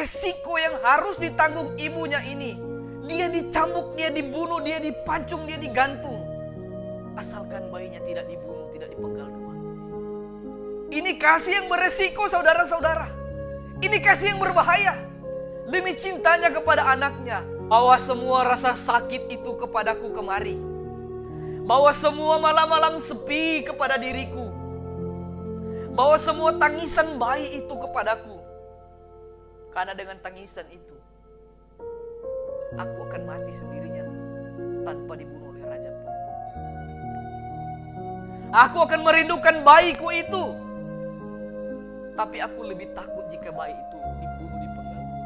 resiko yang harus ditanggung ibunya ini. Dia dicambuk, dia dibunuh, dia dipancung, dia digantung. Asalkan bayinya tidak dibunuh, tidak dipenggal dua. Ini kasih yang beresiko, saudara-saudara. Ini kasih yang berbahaya. Demi cintanya kepada anaknya, bawa semua rasa sakit itu kepadaku kemari. Bawa semua malam-malam sepi kepada diriku. Bawa semua tangisan bayi itu kepadaku. Karena dengan tangisan itu, aku akan mati sendirinya tanpa dibunuh oleh raja pun. Aku akan merindukan bayiku itu. Tapi aku lebih takut jika bayi itu dibunuh di penggal dua.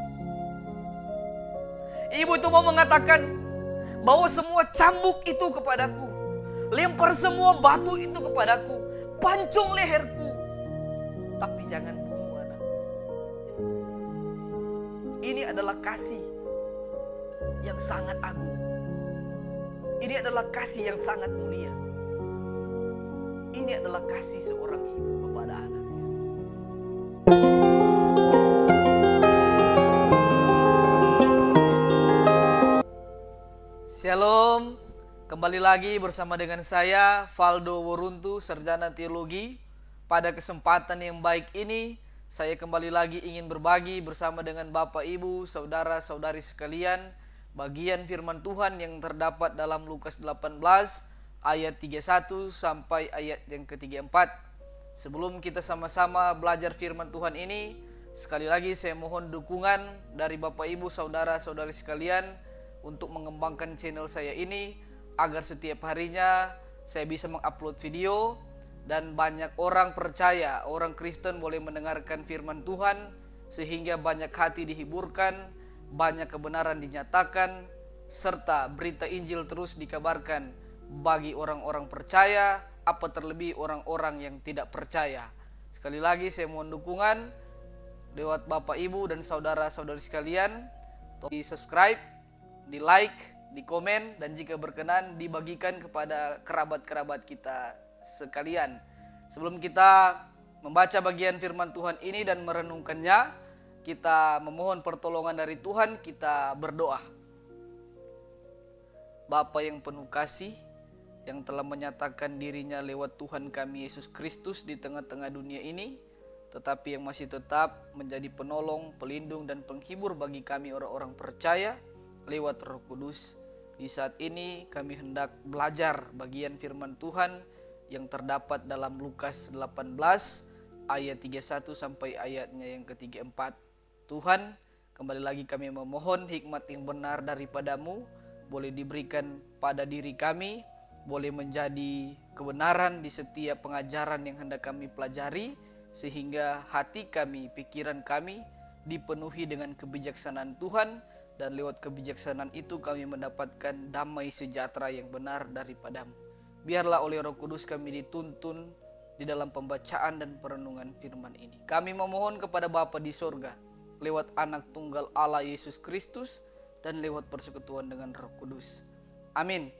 Ibu itu mau mengatakan, bawa semua cambuk itu kepadaku. Lempar semua batu itu kepadaku. Pancung leherku. Tapi jangan bunuh anakku. Ini adalah kasih yang sangat agung. Ini adalah kasih yang sangat mulia. Ini adalah kasih seorang ibu kepada anaknya. Shalom, kembali lagi bersama dengan saya Valdo Woruntu, Sarjana Teologi. Pada kesempatan yang baik ini, saya kembali lagi ingin berbagi bersama dengan Bapak Ibu, Saudara-saudari sekalian, bagian firman Tuhan yang terdapat dalam Lukas 18 ayat 31 sampai ayat yang ke-34. Sebelum kita sama-sama belajar firman Tuhan ini, sekali lagi saya mohon dukungan dari Bapak Ibu, Saudara-saudari sekalian untuk mengembangkan channel saya ini agar setiap harinya saya bisa mengupload video dan banyak orang percaya, orang Kristen boleh mendengarkan firman Tuhan sehingga banyak hati dihiburkan, banyak kebenaran dinyatakan, serta berita Injil terus dikabarkan bagi orang-orang percaya, apa terlebih orang-orang yang tidak percaya. Sekali lagi saya mohon dukungan lewat Bapak Ibu dan saudara-saudari sekalian, di subscribe, di like, di komen, dan jika berkenan dibagikan kepada kerabat-kerabat kita sekalian. Sebelum kita membaca bagian firman Tuhan ini dan merenungkannya, kita memohon pertolongan dari Tuhan, kita berdoa. Bapa yang penuh kasih, yang telah menyatakan dirinya lewat Tuhan kami Yesus Kristus di tengah-tengah dunia ini, tetapi yang masih tetap menjadi penolong, pelindung, dan penghibur bagi kami orang-orang percaya lewat Roh Kudus. Di saat ini kami hendak belajar bagian firman Tuhan yang terdapat dalam Lukas 18 ayat 31 sampai ayatnya yang ke-34. Tuhan, kembali lagi kami memohon hikmat yang benar daripadamu boleh diberikan pada diri kami, boleh menjadi kebenaran di setiap pengajaran yang hendak kami pelajari, sehingga hati kami, pikiran kami dipenuhi dengan kebijaksanaan Tuhan, dan lewat kebijaksanaan itu kami mendapatkan damai sejahtera yang benar daripadamu. Biarlah oleh Roh Kudus kami dituntun di dalam pembacaan dan perenungan firman ini. Kami memohon kepada Bapa di sorga, lewat Anak Tunggal Allah Yesus Kristus, dan lewat persekutuan dengan Roh Kudus. Amin.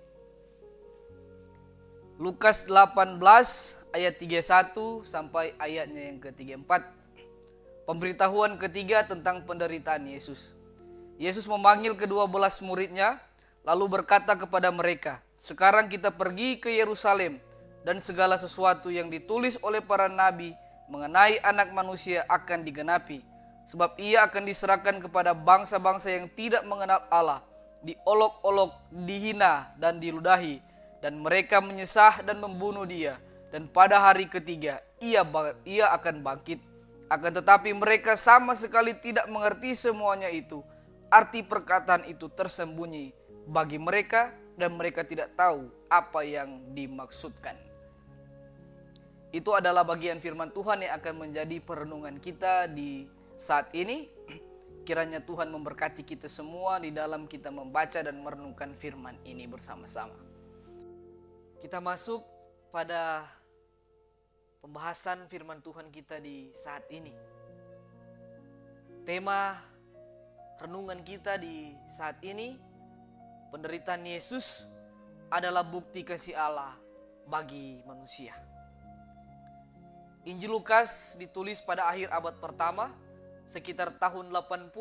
Lukas 18 ayat 31 sampai ayatnya yang ke-34. Pemberitahuan ketiga tentang penderitaan Yesus. Yesus memanggil ke-12 muridnya, lalu berkata kepada mereka, "Sekarang kita pergi ke Yerusalem, dan segala sesuatu yang ditulis oleh para nabi mengenai Anak Manusia akan digenapi. Sebab ia akan diserahkan kepada bangsa-bangsa yang tidak mengenal Allah, diolok-olok, dihina, dan diludahi, dan mereka menyesah dan membunuh dia, dan pada hari ketiga ia akan bangkit. Akan tetapi mereka sama sekali tidak mengerti semuanya itu. Arti perkataan itu tersembunyi bagi mereka, dan mereka tidak tahu apa yang dimaksudkan." Itu adalah bagian firman Tuhan yang akan menjadi perenungan kita di saat ini. Kiranya Tuhan memberkati kita semua di dalam kita membaca dan merenungkan firman ini bersama-sama. Kita masuk pada pembahasan firman Tuhan kita di saat ini. Tema renungan kita di saat ini, penderitaan Yesus adalah bukti kasih Allah bagi manusia. Injil Lukas ditulis pada akhir abad pertama sekitar tahun 80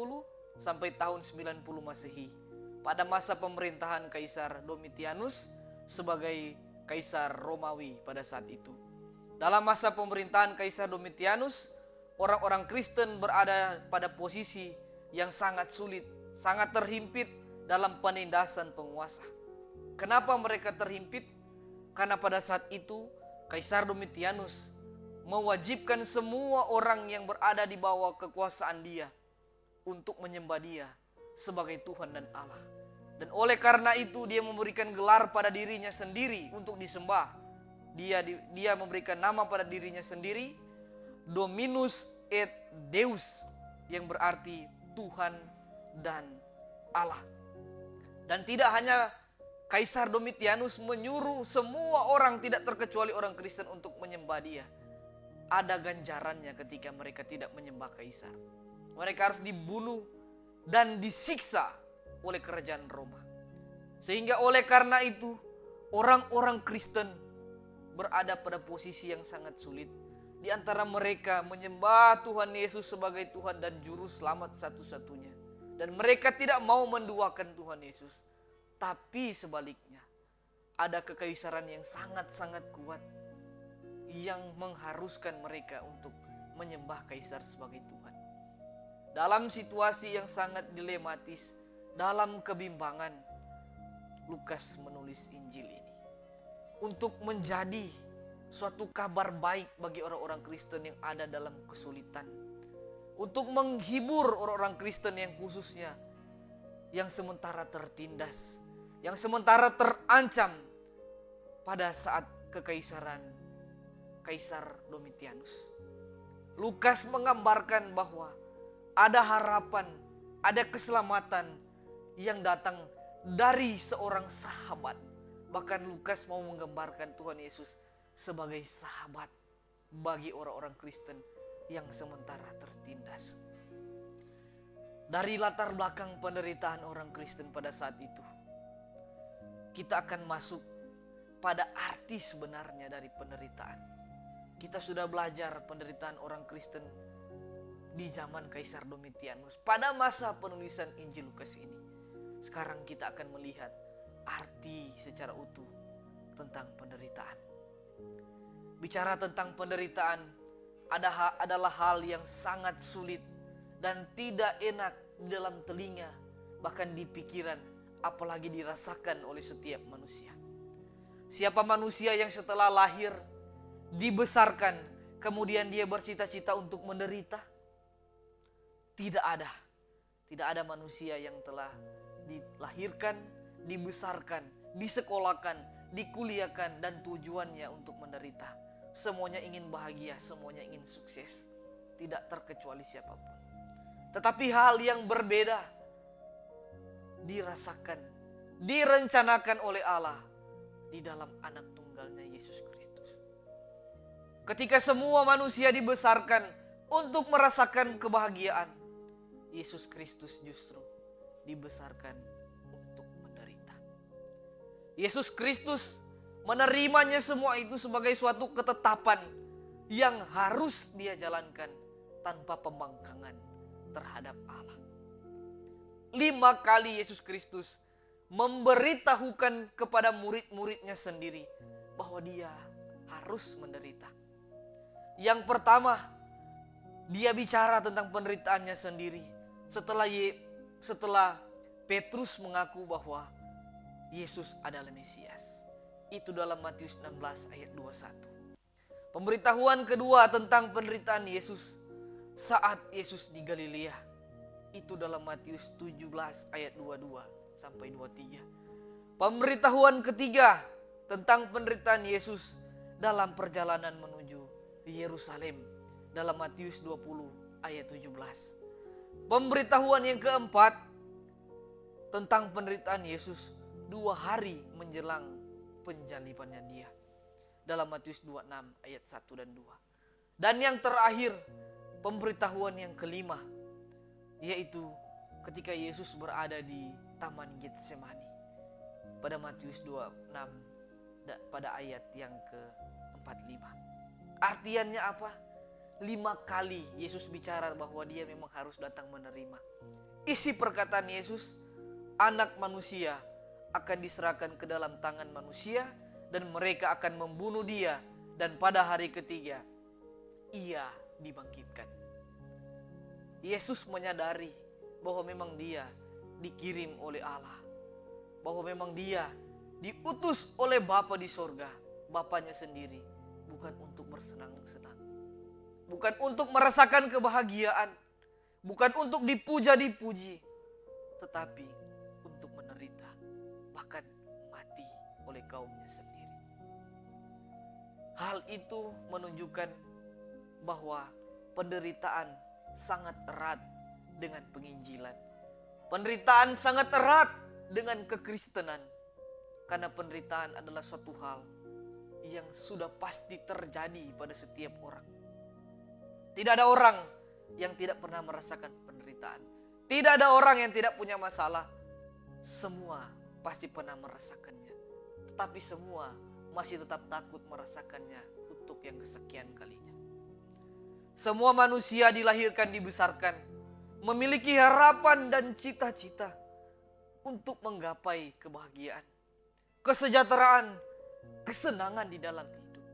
sampai tahun 90 Masehi, pada masa pemerintahan Kaisar Domitianus sebagai Kaisar Romawi pada saat itu. Dalam masa pemerintahan Kaisar Domitianus, orang-orang Kristen berada pada posisi yang sangat sulit, sangat terhimpit dalam penindasan penguasa. Kenapa mereka terhimpit? Karena pada saat itu Kaisar Domitianus mewajibkan semua orang yang berada di bawah kekuasaan dia untuk menyembah dia sebagai Tuhan dan Allah. Dan oleh karena itu dia memberikan gelar pada dirinya sendiri untuk disembah. Dia memberikan nama pada dirinya sendiri, Dominus et Deus, yang berarti Tuhan dan Allah. Dan tidak hanya Kaisar Domitianus menyuruh semua orang, tidak terkecuali orang Kristen, untuk menyembah dia. Ada ganjarannya ketika mereka tidak menyembah Kaisar. Mereka harus dibunuh dan disiksa oleh kerajaan Roma. Sehingga oleh karena itu orang-orang Kristen berada pada posisi yang sangat sulit. Di antara mereka menyembah Tuhan Yesus sebagai Tuhan dan Juru Selamat satu-satunya. Dan mereka tidak mau menduakan Tuhan Yesus. Tapi sebaliknya, ada kekaisaran yang sangat-sangat kuat yang mengharuskan mereka untuk menyembah Kaisar sebagai Tuhan. Dalam situasi yang sangat dilematis, dalam kebimbangan, Lukas menulis Injil ini untuk menjadi suatu kabar baik bagi orang-orang Kristen yang ada dalam kesulitan, untuk menghibur orang-orang Kristen yang khususnya yang sementara tertindas, yang sementara terancam pada saat kekaisaran Kaisar Domitianus. Lukas menggambarkan bahwa ada harapan, ada keselamatan yang datang dari seorang sahabat. Bahkan Lukas mau menggambarkan Tuhan Yesus sebagai sahabat bagi orang-orang Kristen yang sementara tertindas. Dari latar belakang penderitaan orang Kristen pada saat itu, kita akan masuk pada arti sebenarnya dari penderitaan. Kita sudah belajar penderitaan orang Kristen di zaman Kaisar Domitianus pada masa penulisan Injil Lukas ini. Sekarang kita akan melihat arti secara utuh tentang penderitaan. Bicara tentang penderitaan adalah hal yang sangat sulit dan tidak enak di dalam telinga, bahkan di pikiran, apalagi dirasakan oleh setiap manusia. Siapa manusia yang setelah lahir dibesarkan, kemudian dia bercita-cita untuk menderita? Tidak ada manusia yang telah dilahirkan, dibesarkan, disekolahkan, dikuliahkan dan tujuannya untuk menderita. Semuanya ingin bahagia, semuanya ingin sukses, tidak terkecuali siapapun. Tetapi hal yang berbeda dirasakan, direncanakan oleh Allah di dalam anak tunggalnya Yesus Kristus. Ketika semua manusia dibesarkan untuk merasakan kebahagiaan, Yesus Kristus justru dibesarkan untuk menderita. Yesus Kristus menerimanya semua itu sebagai suatu ketetapan yang harus dia jalankan tanpa pembangkangan terhadap Allah. 5 kali Yesus Kristus memberitahukan kepada murid-muridnya sendiri bahwa dia harus menderita. Yang pertama, dia bicara tentang penderitaannya sendiri setelah Petrus mengaku bahwa Yesus adalah Mesias. Itu dalam Matius 16 ayat 21. Pemberitahuan kedua tentang penderitaan Yesus saat Yesus di Galilea. Itu dalam Matius 17 ayat 22 sampai 23. Pemberitahuan ketiga tentang penderitaan Yesus dalam perjalanan menuju Yerusalem dalam Matius 20 ayat 17. Pemberitahuan yang keempat tentang penderitaan Yesus 2 hari menjelang penjalibannya dia dalam Matius 26 ayat 1 dan 2. Dan yang terakhir, pemberitahuan yang kelima, yaitu ketika Yesus berada di Taman Getsemani pada Matius 26 pada ayat yang ke-45. Artiannya apa? 5 kali Yesus bicara bahwa dia memang harus datang menerima. Isi perkataan Yesus, anak manusia akan diserahkan ke dalam tangan manusia dan mereka akan membunuh dia, dan pada hari ketiga ia dibangkitkan. Yesus menyadari bahwa memang dia dikirim oleh Allah, bahwa memang dia diutus oleh Bapa di sorga, Bapanya sendiri, bukan untuk bersenang-senang, bukan untuk merasakan kebahagiaan, bukan untuk dipuja-dipuji, tetapi untuk menderita, bahkan mati oleh kaumnya sendiri. Hal itu menunjukkan bahwa penderitaan sangat erat dengan penginjilan. Penderitaan sangat erat dengan kekristenan. Karena penderitaan adalah suatu hal yang sudah pasti terjadi pada setiap orang. Tidak ada orang yang tidak pernah merasakan penderitaan. Tidak ada orang yang tidak punya masalah. Semua pasti pernah merasakannya. Tetapi semua masih tetap takut merasakannya untuk yang kesekian kalinya. Semua manusia dilahirkan, dibesarkan, memiliki harapan dan cita-cita untuk menggapai kebahagiaan, kesejahteraan, kesenangan di dalam hidup.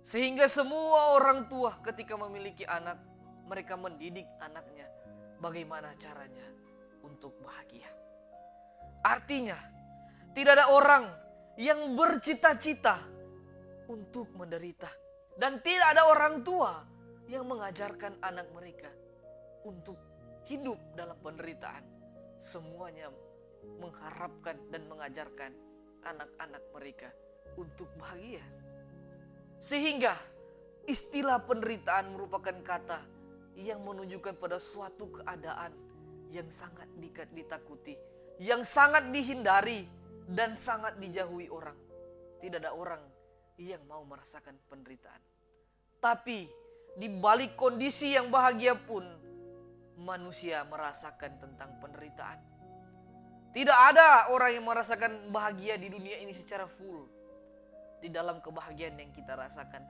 Sehingga semua orang tua ketika memiliki anak, mereka mendidik anaknya bagaimana caranya untuk bahagia. Artinya, tidak ada orang yang bercita-cita untuk menderita. Dan tidak ada orang tua yang mengajarkan anak mereka untuk hidup dalam penderitaan. Semuanya mengharapkan dan mengajarkan anak-anak mereka untuk bahagia. Sehingga istilah penderitaan merupakan kata yang menunjukkan pada suatu keadaan yang sangat ditakuti, yang sangat dihindari dan sangat dijauhi orang. Tidak ada orang yang mau merasakan penderitaan. Tapi di balik kondisi yang bahagia pun manusia merasakan tentang penderitaan. Tidak ada orang yang merasakan bahagia di dunia ini secara full. Di dalam kebahagiaan yang kita rasakan,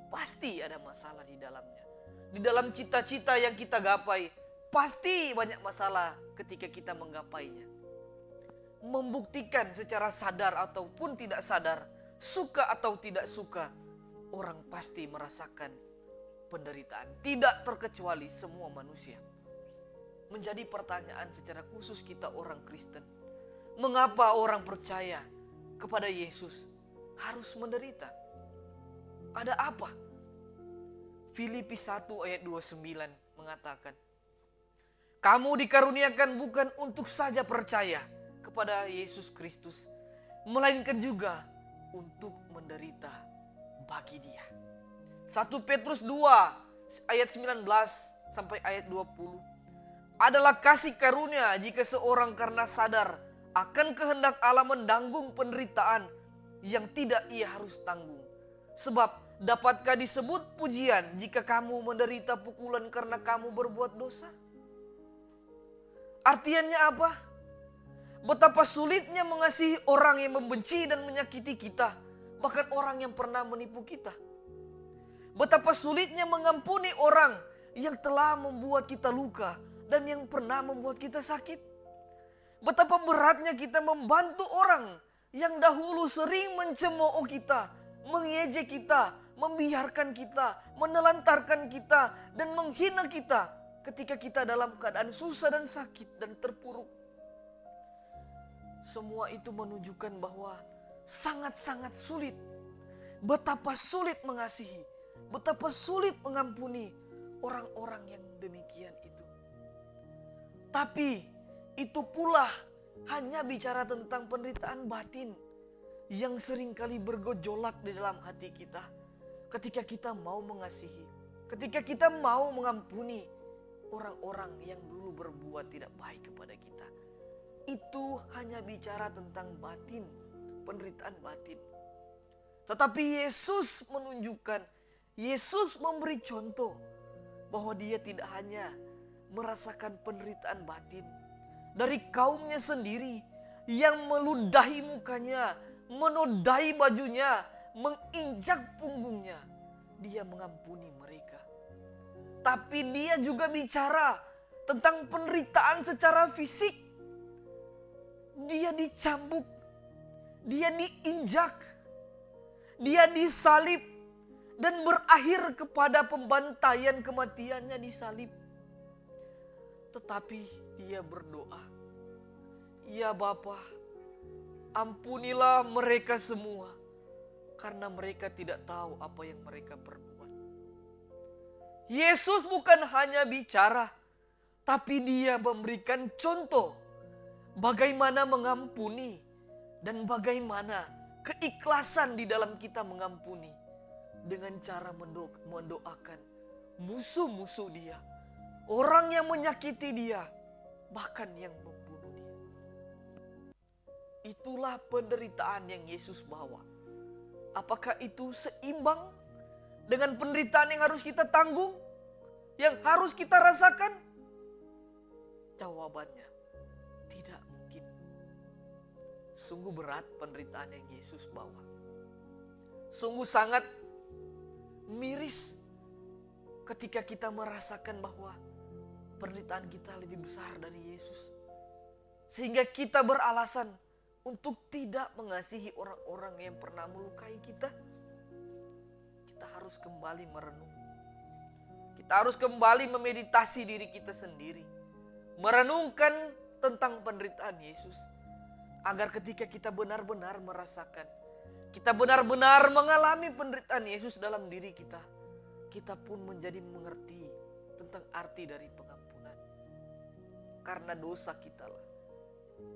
pasti ada masalah di dalamnya. Di dalam cita-cita yang kita gapai, pasti banyak masalah ketika kita menggapainya. Membuktikan secara sadar ataupun tidak sadar, suka atau tidak suka, orang pasti merasakan penderitaan. Tidak terkecuali semua manusia. Menjadi pertanyaan secara khusus kita orang Kristen, mengapa orang percaya kepada Yesus harus menderita? Ada apa? Filipi 1 ayat 29 mengatakan, kamu dikaruniakan bukan untuk saja percaya kepada Yesus Kristus, melainkan juga untuk menderita bagi Dia. 1 Petrus 2 ayat 19 sampai ayat 20. Adalah kasih karunia jika seorang karena sadar akan kehendak Allah menanggung penderitaan yang tidak ia harus tanggung. Sebab dapatkah disebut pujian jika kamu menderita pukulan karena kamu berbuat dosa? Artinya apa? Betapa sulitnya mengasihi orang yang membenci dan menyakiti kita, bahkan orang yang pernah menipu kita. Betapa sulitnya mengampuni orang yang telah membuat kita luka dan yang pernah membuat kita sakit. Betapa beratnya kita membantu orang yang dahulu sering mencemooh kita, mengejek kita, membiarkan kita, menelantarkan kita, dan menghina kita ketika kita dalam keadaan susah dan sakit dan terpuruk. Semua itu menunjukkan bahwa sangat-sangat sulit. Betapa sulit mengasihi, betapa sulit mengampuni orang-orang yang demikian itu. Tapi itu pula hanya bicara tentang penderitaan batin yang seringkali bergejolak di dalam hati kita. Ketika kita mau mengasihi, ketika kita mau mengampuni orang-orang yang dulu berbuat tidak baik kepada kita. Itu hanya bicara tentang batin, penderitaan batin. Tetapi Yesus menunjukkan, Yesus memberi contoh bahwa Dia tidak hanya merasakan penderitaan batin dari kaumnya sendiri yang meludahi mukanya, menodai bajunya, menginjak punggungnya. Dia mengampuni mereka. tapi dia juga bicara tentang penderitaan secara fisik. Dia dicambuk, dia diinjak, dia disalib, dan berakhir kepada pembantaian kematiannya di salib. Tetapi dia berdoa, "Ya Bapa, ampunilah mereka semua, karena mereka tidak tahu apa yang mereka perbuat." Yesus bukan hanya bicara, tapi dia memberikan contoh bagaimana mengampuni dan bagaimana keikhlasan di dalam kita mengampuni dengan cara mendoakan musuh-musuh dia, orang yang menyakiti dia, bahkan yang membunuh dia. Itulah penderitaan yang Yesus bawa. Apakah itu seimbang dengan penderitaan yang harus kita tanggung, yang harus kita rasakan? Jawabannya, tidak mungkin. Sungguh berat penderitaan yang Yesus bawa. Sungguh sangat miris ketika kita merasakan bahwa penderitaan kita lebih besar dari Yesus. Sehingga kita beralasan untuk tidak mengasihi orang-orang yang pernah melukai kita. Kita harus kembali merenung. Kita harus kembali memeditasi diri kita sendiri. Merenungkan tentang penderitaan Yesus. Agar ketika kita benar-benar merasakan, kita benar-benar mengalami penderitaan Yesus dalam diri kita, kita pun menjadi mengerti tentang arti dari pengampunan. Karena dosa kita lah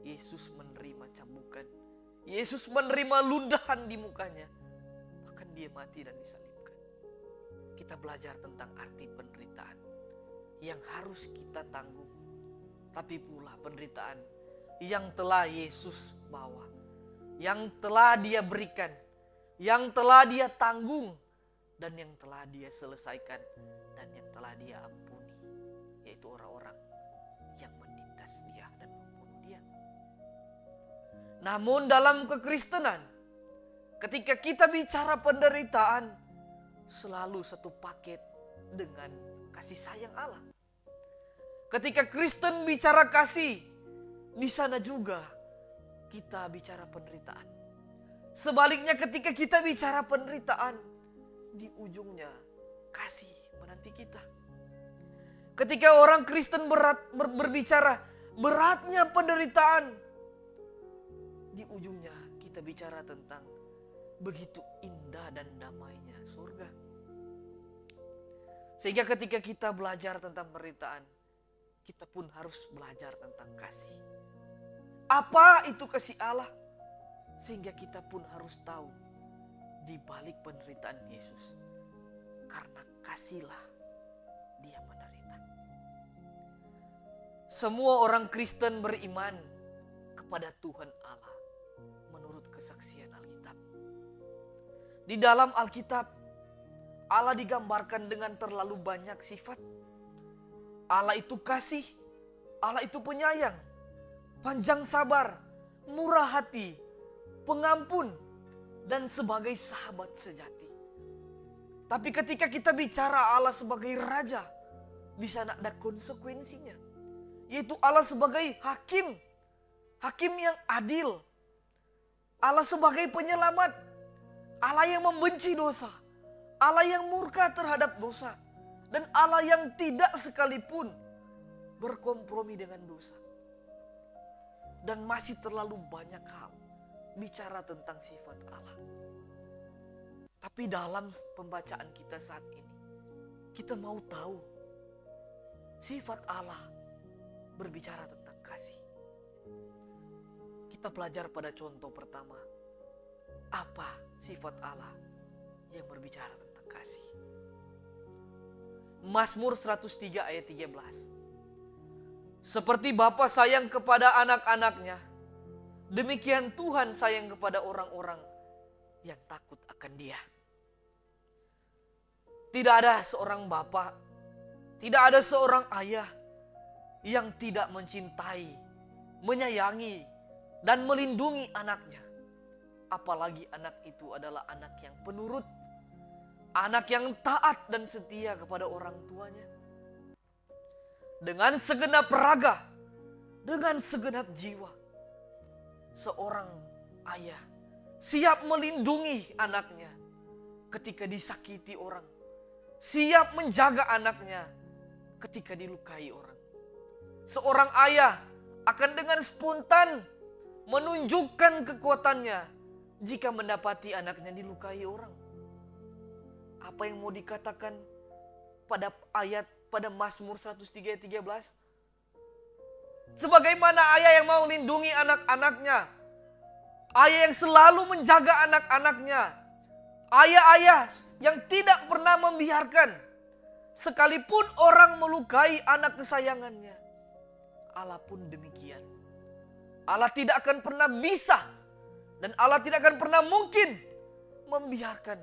Yesus menerima cambukan. Yesus menerima ludahan di mukanya. Bahkan dia mati dan disalibkan. Kita belajar tentang arti penderitaan yang harus kita tanggung. Tapi pula penderitaan yang telah Yesus bawa. Yang telah dia berikan. Yang telah dia tanggung. Dan yang telah dia selesaikan. Dan yang telah dia ampuni. Yaitu orang-orang yang menindas dia dan membunuh dia. Namun dalam kekristenan, ketika kita bicara penderitaan, selalu satu paket dengan kasih sayang Allah. Ketika Kristen bicara kasih, di sana juga kita bicara penderitaan. Sebaliknya ketika kita bicara penderitaan, di ujungnya kasih menanti kita. Ketika orang Kristen berbicara beratnya penderitaan, di ujungnya kita bicara tentang begitu indah dan damainya surga. Sehingga ketika kita belajar tentang penderitaan, kita pun harus belajar tentang kasih. Apa itu kasih Allah? Sehingga kita pun harus tahu di balik penderitaan Yesus. Karena kasihlah dia menderita. Semua orang Kristen beriman kepada Tuhan Allah menurut kesaksian Alkitab. Di dalam Alkitab, Allah digambarkan dengan terlalu banyak sifat. Allah itu kasih, Allah itu penyayang, panjang sabar, murah hati, pengampun, dan sebagai sahabat sejati. Tapi ketika kita bicara Allah sebagai raja, di sana ada konsekuensinya. Yaitu Allah sebagai hakim, hakim yang adil. Allah sebagai penyelamat, Allah yang membenci dosa, Allah yang murka terhadap dosa, dan Allah yang tidak sekalipun berkompromi dengan dosa. Dan masih terlalu banyak hal bicara tentang sifat Allah. Tapi dalam pembacaan kita saat ini, kita mau tahu sifat Allah berbicara tentang kasih. Kita belajar pada contoh pertama. Apa sifat Allah yang berbicara tentang kasih? Mazmur 103 ayat 13. Seperti Bapa sayang kepada anak-anaknya, demikian Tuhan sayang kepada orang-orang yang takut akan Dia. Tidak ada seorang bapa, tidak ada seorang ayah yang tidak mencintai, menyayangi, dan melindungi anaknya. Apalagi anak itu adalah anak yang penurut, Anak yang taat dan setia kepada orang tuanya. Dengan segenap raga, dengan segenap jiwa. Seorang ayah siap melindungi anaknya ketika disakiti orang. Siap menjaga anaknya ketika dilukai orang. Seorang ayah akan dengan spontan menunjukkan kekuatannya jika mendapati anaknya dilukai orang. Apa yang mau dikatakan pada Mazmur 103 ayat 13? Sebagaimana ayah yang mau melindungi anak-anaknya, ayah yang selalu menjaga anak-anaknya, ayah-ayah yang tidak pernah membiarkan sekalipun orang melukai anak kesayangannya, Allah pun demikian. Allah tidak akan pernah bisa dan Allah tidak akan pernah mungkin membiarkan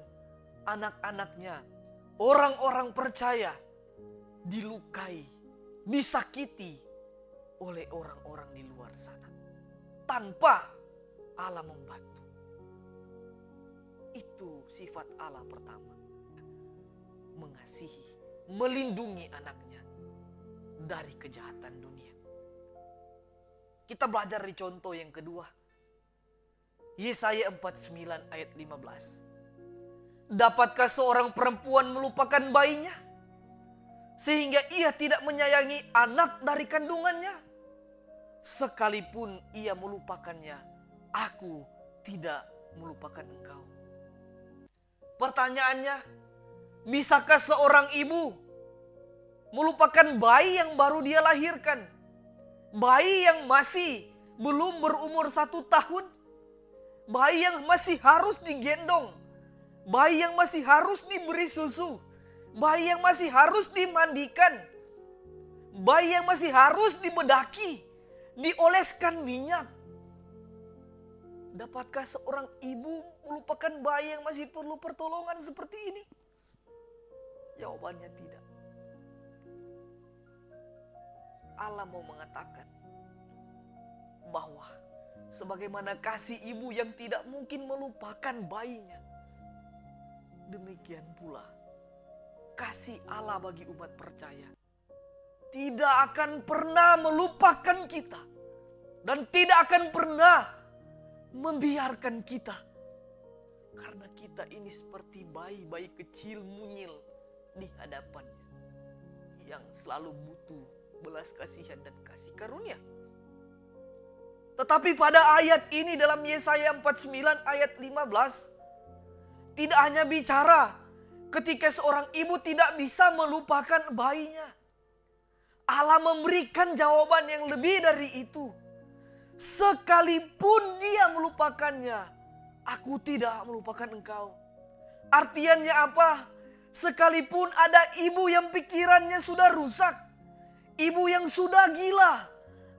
anak-anaknya, orang-orang percaya, dilukai, disakiti oleh orang-orang di luar sana tanpa Allah membantu. Itu sifat Allah pertama. Mengasihi, melindungi anaknya dari kejahatan dunia. Kita belajar di contoh yang kedua. Yesaya 49 ayat 15. Dapatkah seorang perempuan melupakan bayinya sehingga ia tidak menyayangi anak dari kandungannya? Sekalipun ia melupakannya, aku tidak melupakan engkau. Pertanyaannya, bisakah seorang ibu melupakan bayi yang baru dia lahirkan? Bayi yang masih belum berumur 1 tahun? Bayi yang masih harus digendong? Bayi yang masih harus diberi susu? Bayi yang masih harus dimandikan? Bayi yang masih harus dibedaki? Dioleskan minyak? Dapatkah seorang ibu melupakan bayi yang masih perlu pertolongan seperti ini? Jawabannya tidak. Allah mau mengatakan bahwa sebagaimana kasih ibu yang tidak mungkin melupakan bayinya, demikian pula kasih Allah bagi umat percaya tidak akan pernah melupakan kita dan tidak akan pernah membiarkan kita, karena kita ini seperti bayi-bayi kecil mungil di hadapannya yang selalu butuh belas kasihan dan kasih karunia. Tetapi pada ayat ini dalam Yesaya 49 ayat 15, tidak hanya bicara ketika seorang ibu tidak bisa melupakan bayinya. Allah memberikan jawaban yang lebih dari itu. Sekalipun dia melupakannya, aku tidak melupakan engkau. Artiannya apa? Sekalipun ada ibu yang pikirannya sudah rusak, ibu yang sudah gila,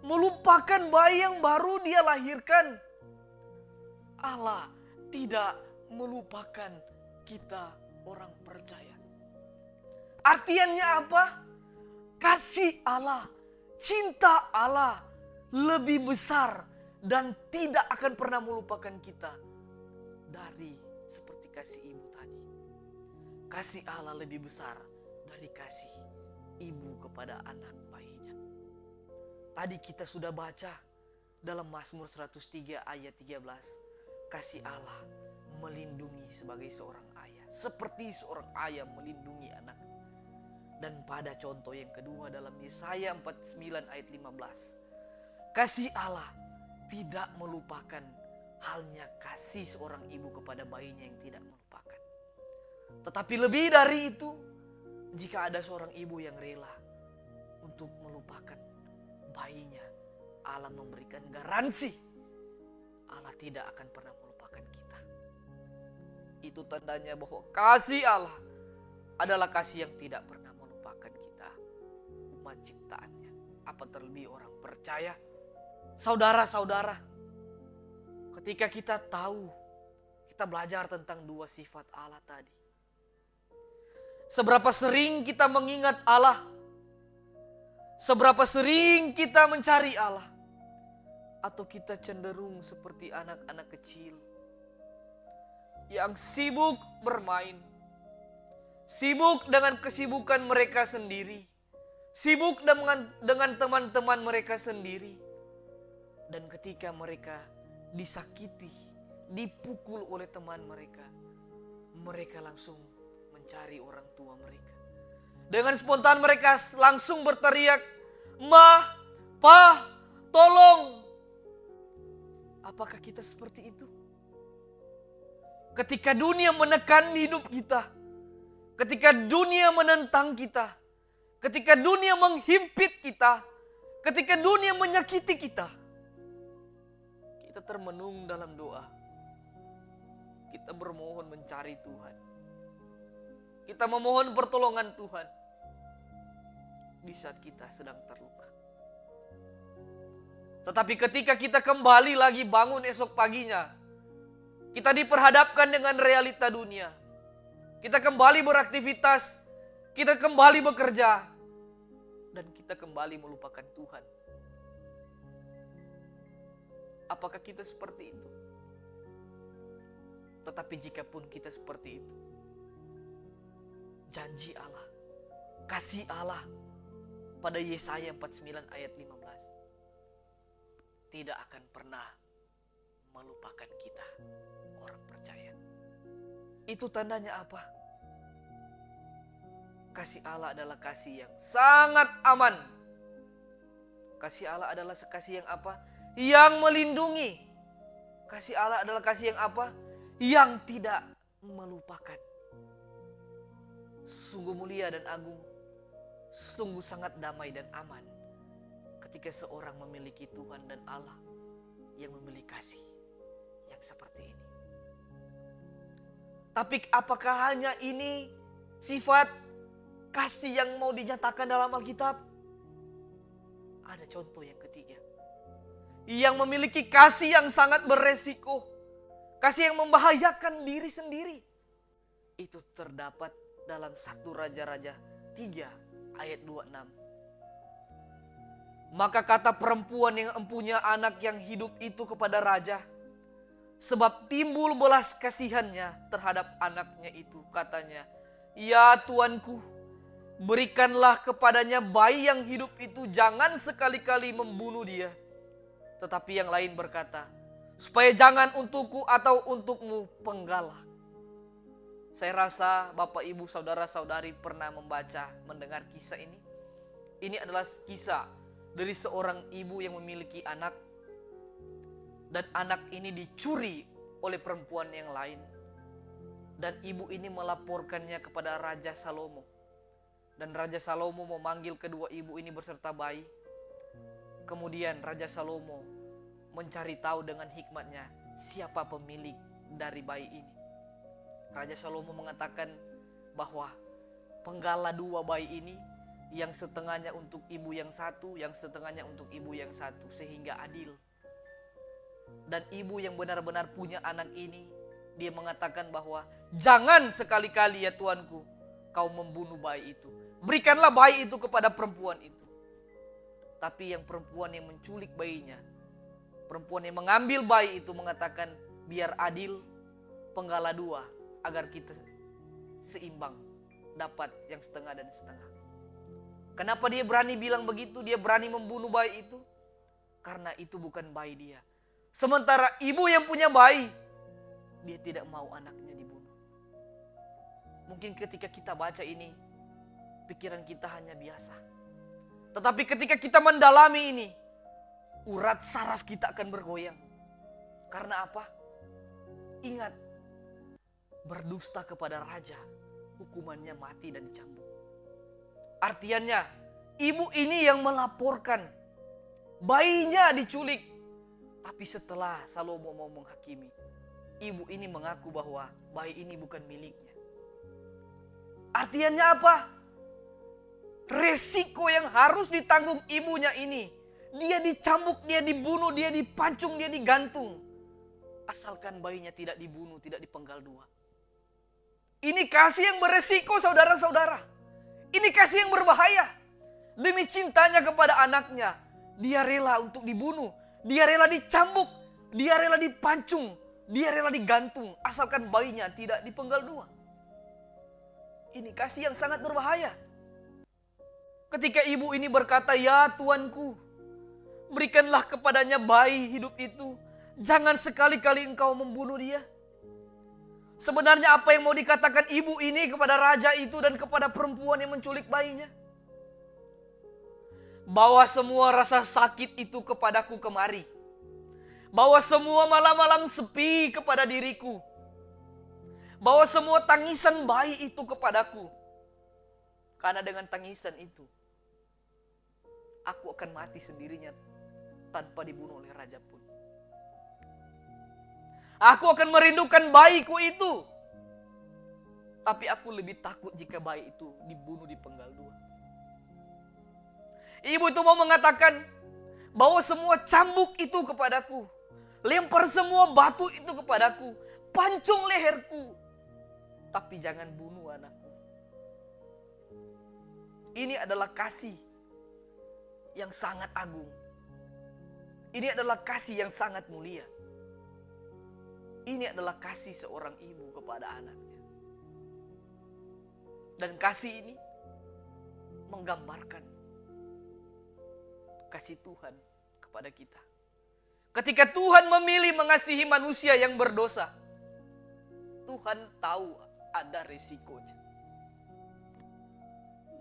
melupakan bayi yang baru dia lahirkan, Allah tidak melupakan kita orang percaya. Artiannya apa? Kasih Allah, cinta Allah lebih besar dan tidak akan pernah melupakan kita dari seperti kasih ibu tadi. Kasih Allah lebih besar dari kasih ibu kepada anak bayinya. Tadi kita sudah baca dalam Mazmur 103 ayat 13. Kasih Allah melindungi sebagai seorang ayah. Seperti seorang ayah melindungi anaknya. Dan pada contoh yang kedua dalam Yesaya 49 ayat 15. Kasih Allah tidak melupakan halnya kasih seorang ibu kepada bayinya yang tidak melupakan. Tetapi lebih dari itu, jika ada seorang ibu yang rela untuk melupakan bayinya, Allah memberikan garansi Allah tidak akan pernah melupakan kita. Itu tandanya bahwa kasih Allah adalah kasih yang tidak pernah melupakan kita, umat ciptaannya. Apa terlebih orang percaya? Saudara-saudara, ketika kita tahu, kita belajar tentang dua sifat Allah tadi. Seberapa sering kita mengingat Allah, seberapa sering kita mencari Allah, atau kita cenderung seperti anak-anak kecil yang sibuk bermain, sibuk dengan kesibukan mereka sendiri, sibuk dengan teman-teman mereka sendiri. Dan ketika mereka disakiti, dipukul oleh teman mereka, mereka langsung mencari orang tua mereka. Dengan spontan mereka langsung berteriak, "Ma, Pa, tolong!" Apakah kita seperti itu? Ketika dunia menekan hidup kita, ketika dunia menentang kita, ketika dunia menghimpit kita, ketika dunia menyakiti kita, kita termenung dalam doa. Kita bermohon mencari Tuhan. Kita memohon pertolongan Tuhan di saat kita sedang terluka. Tetapi ketika kita kembali lagi bangun esok paginya, kita diperhadapkan dengan realita dunia. Kita kembali beraktivitas, kita kembali bekerja, dan kita kembali melupakan Tuhan. Apakah kita seperti itu? Tetapi jikapun kita seperti itu, janji Allah, kasih Allah pada Yesaya 49 ayat 15 tidak akan pernah melupakan kita, orang percaya. Itu tandanya apa? Kasih Allah adalah kasih yang sangat aman. Kasih Allah adalah kasih yang apa? Yang melindungi. Kasih Allah adalah kasih yang apa? Yang tidak melupakan. Sungguh mulia dan agung, sungguh sangat damai dan aman ketika seorang memiliki Tuhan dan Allah yang memiliki kasih yang seperti ini. Tapi apakah hanya ini sifat kasih yang mau dinyatakan dalam Alkitab? Ada contoh yang ketiga, yang memiliki kasih yang sangat beresiko, kasih yang membahayakan diri sendiri. Itu terdapat dalam 1 Raja-Raja 3 ayat 26. Maka kata perempuan yang empunya anak yang hidup itu kepada raja, sebab timbul belas kasihannya terhadap anaknya itu, katanya, "Ya tuanku, berikanlah kepadanya bayi yang hidup itu, jangan sekali-kali membunuh dia." Tetapi yang lain berkata, "Supaya jangan untukku atau untukmu penggalah." Saya rasa Bapak, Ibu, Saudara-saudari pernah mendengar kisah ini. Ini adalah kisah dari seorang ibu yang memiliki anak, dan anak ini dicuri oleh perempuan yang lain. Dan ibu ini melaporkannya kepada Raja Salomo. Dan Raja Salomo memanggil kedua ibu ini beserta bayi. Kemudian Raja Salomo mencari tahu dengan hikmatnya siapa pemilik dari bayi ini. Raja Salomo mengatakan bahwa penggala 2 bayi ini, yang setengahnya untuk ibu yang satu, yang setengahnya untuk ibu yang satu, sehingga adil. Dan ibu yang benar-benar punya anak ini, dia mengatakan bahwa jangan sekali-kali ya tuanku kau membunuh bayi itu. Berikanlah bayi itu kepada perempuan itu. Tapi yang perempuan yang menculik bayinya, perempuan yang mengambil bayi itu mengatakan, biar adil, penggala 2 agar kita seimbang, dapat yang setengah dan setengah. Kenapa dia berani bilang begitu? Dia berani membunuh bayi itu karena itu bukan bayi dia. Sementara ibu yang punya bayi, dia tidak mau anaknya dibunuh. Mungkin ketika kita baca ini, pikiran kita hanya biasa. Tetapi ketika kita mendalami ini, urat saraf kita akan bergoyang. Karena apa? Ingat, berdusta kepada raja, hukumannya mati dan dicambuk. Artinya, ibu ini yang melaporkan bayinya diculik. Tapi setelah Salomo mau menghakimi, ibu ini mengaku bahwa bayi ini bukan miliknya. Artinya apa? Resiko yang harus ditanggung ibunya ini. Dia dicambuk, dia dibunuh, dia dipancung, dia digantung. Asalkan bayinya tidak dibunuh, tidak dipenggal 2. Ini kasih yang beresiko, saudara-saudara. Ini kasih yang berbahaya. Demi cintanya kepada anaknya, dia rela untuk dibunuh. Dia rela dicambuk. Dia rela dipancung. Dia rela digantung. Asalkan bayinya tidak dipenggal 2. Ini kasih yang sangat berbahaya. Ketika ibu ini berkata, "Ya Tuanku, berikanlah kepadanya bayi hidup itu. Jangan sekali-kali engkau membunuh dia." Sebenarnya apa yang mau dikatakan ibu ini kepada raja itu dan kepada perempuan yang menculik bayinya? Bawa semua rasa sakit itu kepadaku kemari. Bawa semua malam-malam sepi kepada diriku. Bawa semua tangisan bayi itu kepadaku. Karena dengan tangisan itu, aku akan mati sendirinya tanpa dibunuh oleh raja pun. Aku akan merindukan bayiku itu. Tapi aku lebih takut jika bayi itu dibunuh di penggal dua. Ibu itu mau mengatakan, bawa semua cambuk itu kepadaku. Lempar semua batu itu kepadaku. Pancung leherku. Tapi jangan bunuh anakku. Ini adalah kasih yang sangat agung. Ini adalah kasih yang sangat mulia. Ini adalah kasih seorang ibu kepada anaknya. Dan kasih ini menggambarkan kasih Tuhan kepada kita. Ketika Tuhan memilih mengasihi manusia yang berdosa, Tuhan tahu ada resikonya.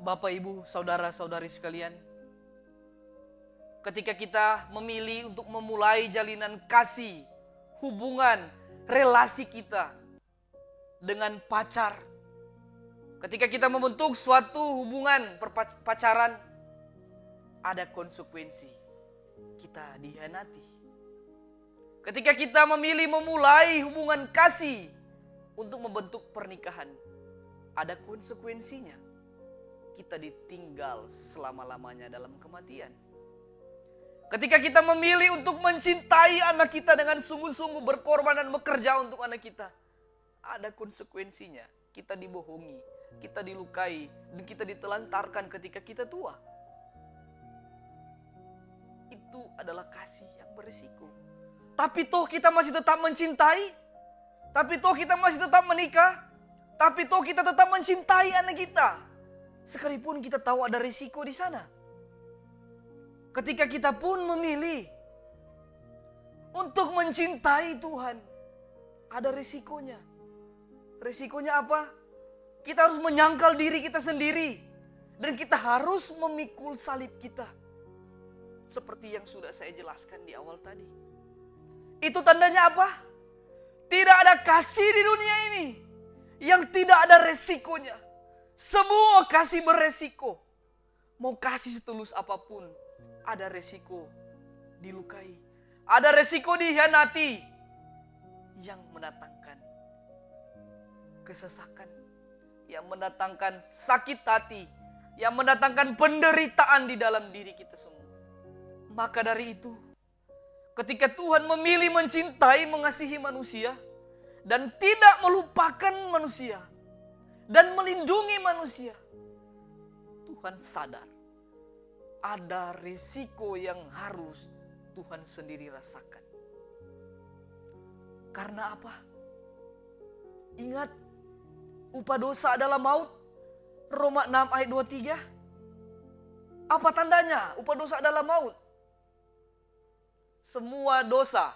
Bapak, Ibu, saudara-saudari sekalian, ketika kita memilih untuk memulai jalinan kasih, hubungan, relasi kita dengan pacar, ketika kita membentuk suatu hubungan pacaran, ada konsekuensi. Kita dikhianati. Ketika kita memilih memulai hubungan kasih untuk membentuk pernikahan, ada konsekuensinya. Kita ditinggal selama-lamanya dalam kematian. Ketika kita memilih untuk mencintai anak kita dengan sungguh-sungguh berkorban dan bekerja untuk anak kita, ada konsekuensinya. Kita dibohongi, kita dilukai, dan kita ditelantarkan ketika kita tua. Itu adalah kasih yang berisiko. Tapi toh kita masih tetap mencintai, tapi toh kita masih tetap menikah, tapi toh kita tetap mencintai anak kita. Sekalipun kita tahu ada risiko di sana. Ketika kita pun memilih untuk mencintai Tuhan, ada risikonya. Risikonya apa? Kita harus menyangkal diri kita sendiri. Dan kita harus memikul salib kita. Seperti yang sudah saya jelaskan di awal tadi. Itu tandanya apa? Tidak ada kasih di dunia ini yang tidak ada resikonya. Semua kasih beresiko. Mau kasih setulus apapun, ada resiko dilukai. Ada resiko dikhianati yang mendatangkan kesesakan, yang mendatangkan sakit hati, yang mendatangkan penderitaan di dalam diri kita semua. Maka dari itu, ketika Tuhan memilih mencintai, mengasihi manusia, dan tidak melupakan manusia, dan melindungi manusia, Tuhan sadar ada risiko yang harus Tuhan sendiri rasakan. Karena apa? Ingat, upah dosa adalah maut. Roma 6 ayat 23. Apa tandanya upah dosa adalah maut? Semua dosa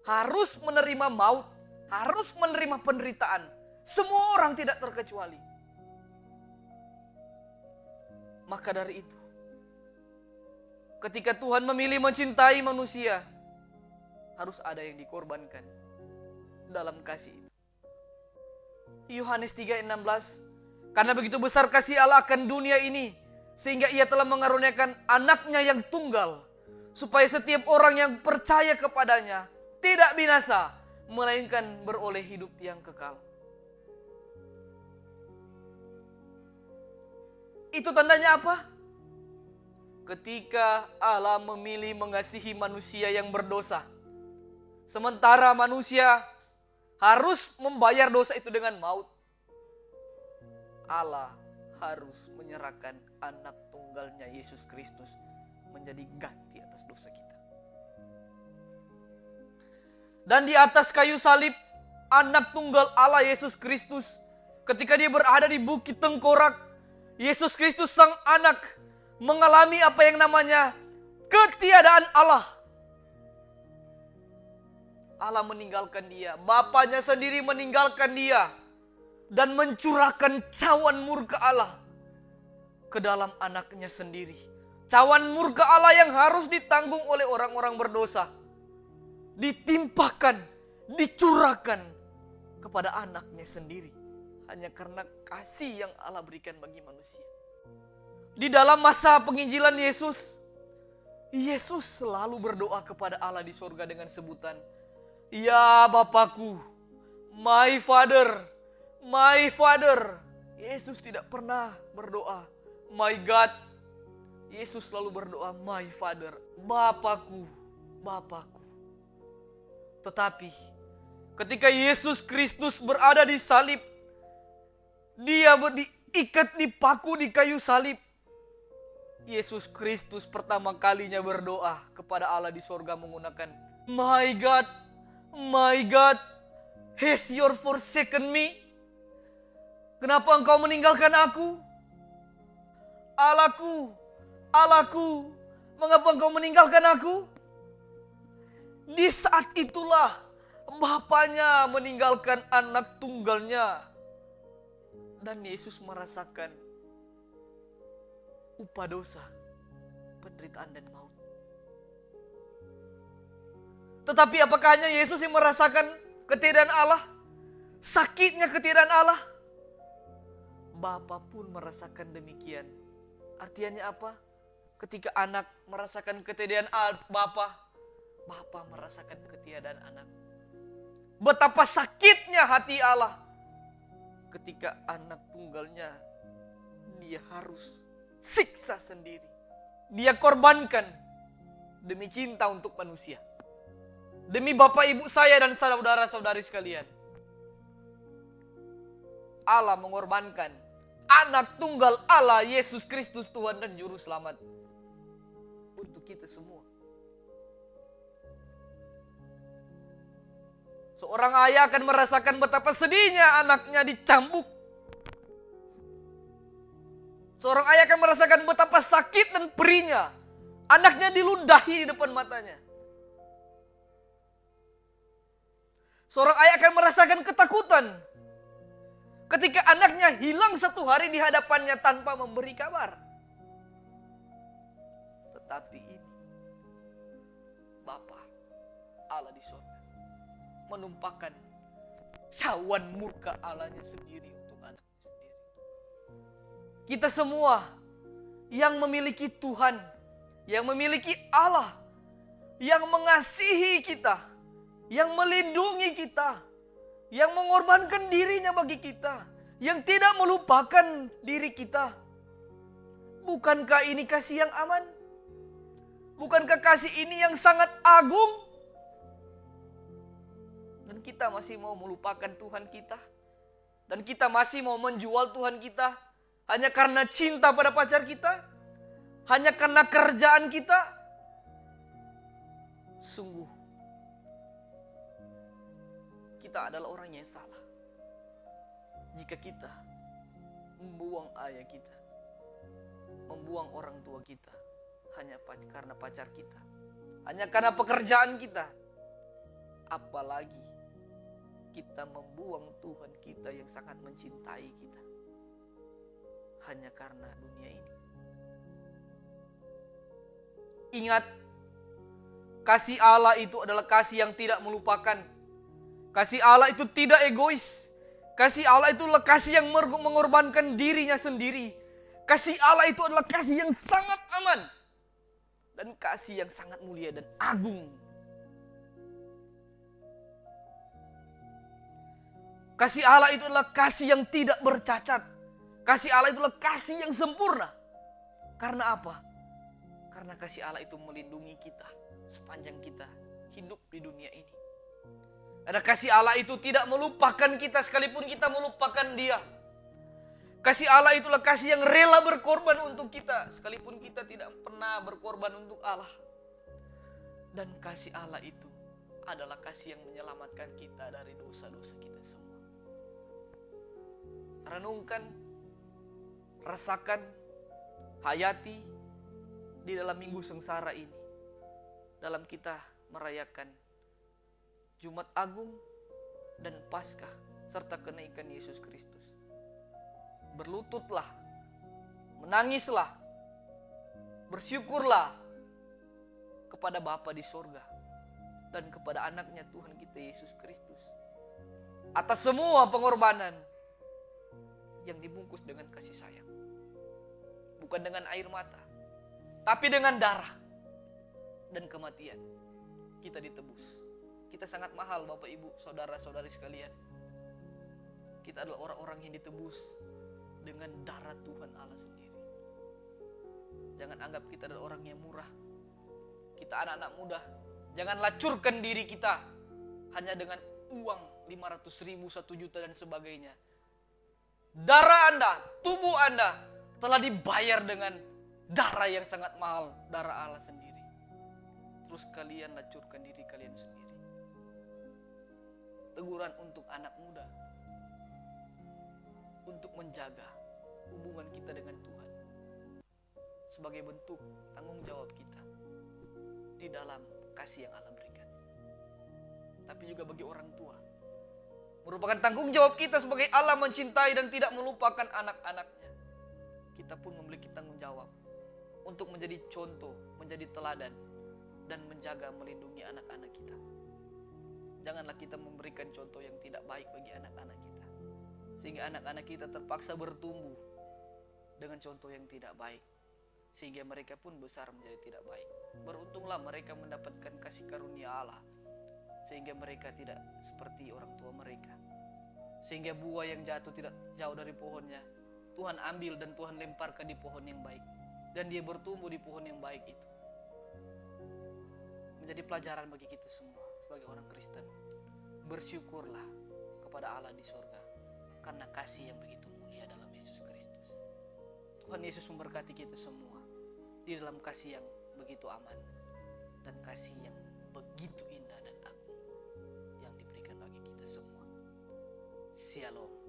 harus menerima maut, harus menerima penderitaan. Semua orang tidak terkecuali. Maka dari itu, ketika Tuhan memilih mencintai manusia, harus ada yang dikorbankan dalam kasih itu. Yohanes 3:16, karena begitu besar kasih Allah akan dunia ini, sehingga ia telah mengaruniakan anaknya yang tunggal, supaya setiap orang yang percaya kepadanya tidak binasa, melainkan beroleh hidup yang kekal. Itu tandanya apa? Ketika Allah memilih mengasihi manusia yang berdosa, sementara manusia harus membayar dosa itu dengan maut, Allah harus menyerahkan anak tunggalnya Yesus Kristus menjadi ganti atas dosa kita. Dan di atas kayu salib, anak tunggal Allah Yesus Kristus Ketika dia berada di bukit tengkorak, Yesus Kristus sang anak mengalami apa yang namanya ketiadaan Allah. Allah meninggalkan dia, Bapanya sendiri meninggalkan dia dan mencurahkan cawan murka Allah ke dalam anaknya sendiri. Cawan murka Allah yang harus ditanggung oleh orang-orang berdosa ditimpakan, dicurahkan kepada anaknya sendiri. Hanya karena kasih yang Allah berikan bagi manusia. Di dalam masa penginjilan Yesus, Yesus selalu berdoa kepada Allah di sorga dengan sebutan, "Ya Bapakku, my Father, my Father." Yesus tidak pernah berdoa, "My God." Yesus selalu berdoa, "My Father," Bapakku, Bapakku. Tetapi ketika Yesus Kristus berada di salib, dia diikat, dipaku di kayu salib. Yesus Kristus pertama kalinya berdoa kepada Allah di sorga menggunakan, "My God, my God, has you forsaken me?" Kenapa engkau meninggalkan aku? Allahku, Allahku, mengapa engkau meninggalkan aku? Di saat itulah Bapanya meninggalkan anak tunggalnya. Dan Yesus merasakan upah dosa, penderitaan dan maut. Tetapi apakah hanya Yesus yang merasakan ketiadaan Allah? Sakitnya ketiadaan Allah? Bapa pun merasakan demikian. Artinya apa? Ketika anak merasakan ketiadaan Bapa, Bapa merasakan ketiadaan anak. Betapa sakitnya hati Allah ketika anak tunggalnya dia harus siksa sendiri. Dia korbankan demi cinta untuk manusia. Demi bapak ibu saya dan saudara-saudari sekalian. Allah mengorbankan anak tunggal Allah, Yesus Kristus Tuhan dan Juru Selamat untuk kita semua. Seorang ayah akan merasakan betapa sedihnya anaknya dicambuk. Seorang ayah akan merasakan betapa sakit dan perihnya anaknya diludahi di depan matanya. Seorang ayah akan merasakan ketakutan ketika anaknya hilang satu hari di hadapannya tanpa memberi kabar. Tetapi ini Bapa Allah di sorga menumpahkan cawan murka Allahnya sendiri untuk anaknya sendiri. Kita semua yang memiliki Tuhan, yang memiliki Allah, yang mengasihi kita, yang melindungi kita, yang mengorbankan dirinya bagi kita, yang tidak melupakan diri kita. Bukankah ini kasih yang aman? Bukankah kasih ini yang sangat agung? Dan kita masih mau melupakan Tuhan kita. Dan kita masih mau menjual Tuhan kita hanya karena cinta pada pacar kita, hanya karena kerjaan kita. Sungguh, kita adalah orang yang salah jika kita membuang ayah kita, membuang orang tua kita hanya karena pacar kita, hanya karena pekerjaan kita. Apalagi kita membuang Tuhan kita yang sangat mencintai kita hanya karena dunia ini. Ingat, kasih Allah itu adalah kasih yang tidak melupakan. Kasih Allah itu tidak egois. Kasih Allah itu adalah kasih yang mengorbankan dirinya sendiri. Kasih Allah itu adalah kasih yang sangat aman. Dan kasih yang sangat mulia dan agung. Kasih Allah itu adalah kasih yang tidak bercacat. Kasih Allah itu adalah kasih yang sempurna. Karena apa? Karena kasih Allah itu melindungi kita sepanjang kita hidup di dunia ini. Ada kasih Allah itu tidak melupakan kita sekalipun kita melupakan Dia. Kasih Allah itulah kasih yang rela berkorban untuk kita sekalipun kita tidak pernah berkorban untuk Allah. Dan kasih Allah itu adalah kasih yang menyelamatkan kita dari dosa-dosa kita semua. renungkan, rasakan, hayati di dalam minggu sengsara ini, dalam kita merayakan Jumat Agung dan Paskah serta kenaikan Yesus Kristus. Berlututlah, menangislah, bersyukurlah kepada Bapa di sorga dan kepada anaknya Tuhan kita Yesus Kristus atas semua pengorbanan yang dibungkus dengan kasih sayang. Bukan dengan air mata, tapi dengan darah dan kematian kita ditebus. Kita sangat mahal Bapak Ibu, saudara-saudari sekalian. Kita adalah orang-orang yang ditebus dengan darah Tuhan Allah sendiri. Jangan anggap kita adalah orang yang murah. Kita anak-anak muda. Jangan lacurkan diri kita hanya dengan uang 500.000, 1 juta dan sebagainya. Darah Anda, tubuh Anda telah dibayar dengan darah yang sangat mahal, darah Allah sendiri. Terus kalian lacurkan diri kalian sendiri. Teguran untuk anak muda, untuk menjaga hubungan kita dengan Tuhan sebagai bentuk tanggung jawab kita di dalam kasih yang Allah berikan. Tapi juga bagi orang tua, merupakan tanggung jawab kita sebagai Allah mencintai dan tidak melupakan anak-anaknya. Kita pun memiliki tanggung jawab untuk menjadi contoh, menjadi teladan, dan menjaga melindungi anak-anak kita. Janganlah kita memberikan contoh yang tidak baik bagi anak-anak kita, sehingga anak-anak kita terpaksa bertumbuh dengan contoh yang tidak baik, sehingga mereka pun besar menjadi tidak baik. Beruntunglah mereka mendapatkan kasih karunia Allah, sehingga mereka tidak seperti orang tua mereka, sehingga buah yang jatuh tidak jauh dari pohonnya Tuhan ambil dan Tuhan lemparkan di pohon yang baik, dan dia bertumbuh di pohon yang baik itu. Menjadi pelajaran bagi kita semua sebagai orang Kristen. Bersyukurlah kepada Allah di sorga karena kasih yang begitu mulia dalam Yesus Kristus. Tuhan Yesus memberkati kita semua di dalam kasih yang begitu aman dan kasih yang begitu indah dan agung yang diberikan bagi kita semua. Shalom.